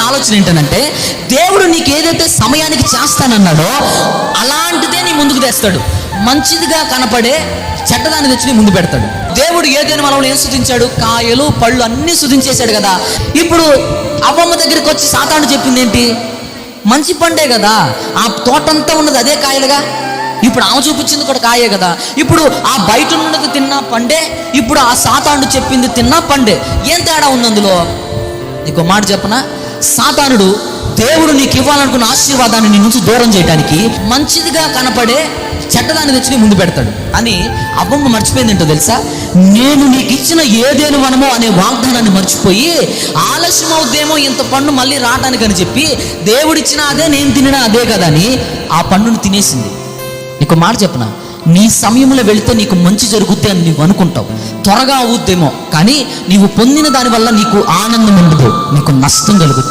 ఆలోచన ఏంటంటే, దేవుడు నీకు ఏదైతే సమయానికి చేస్తానన్నాడో అలాంటిదే నీ ముందుకు తెస్తాడు. మంచిదిగా కనపడే చెడ్డదాన్ని తెచ్చి నీ ముందు పెడతాడు. దేవుడు ఏదైనా మనం ఏం శుద్ధించాడు? కాయలు పళ్ళు అన్నీ శుద్ధించేశాడు కదా. ఇప్పుడు అవ్వమ్మ దగ్గరికి వచ్చి సాతాను చెప్పింది ఏంటి? మంచి పండే కదా, ఆ తోటంతా ఉన్నది అదే కాయలుగా. ఇప్పుడు ఆమె చూపించింది కూడా కాయే కదా. ఇప్పుడు ఆ బయట ఉన్నది తిన్నా పండే, ఇప్పుడు ఆ సాతాను చెప్పింది తిన్నా పండే. ఏం తేడా ఉంది అందులో? నీకు మాట చెప్పనా, సాతానుడు దేవుడు నీకు ఇవ్వాలనుకున్న ఆశీర్వాదాన్ని నీ నుంచి దూరం చేయడానికి మంచిదిగా కనపడే చెడ్డదాన్ని తెచ్చి నీ ముందు పెడతాడు అని అవ్వమ్మ మర్చిపోయింది. ఏంటో తెలుసా? నేను నీకు ఇచ్చిన ఏదేను వనమో అనే వాగ్దానాన్ని మర్చిపోయి ఆలస్యం అవుద్దేమో ఇంత పండు మళ్ళీ రావడానికి అని చెప్పి దేవుడిచ్చిన అదే నేను తినినా అదే కదా అని ఆ పండును తినేసింది. నీకు మాట చెప్పనా, నీ సమయంలో వెళితే నీకు మంచి జరుగుద్ది అని నీవు అనుకుంటావు, త్వరగా అవుద్దేమో, కానీ నీవు పొందిన దానివల్ల నీకు ఆనందం ఉండదు, నీకు నష్టం కలుగుతుంది.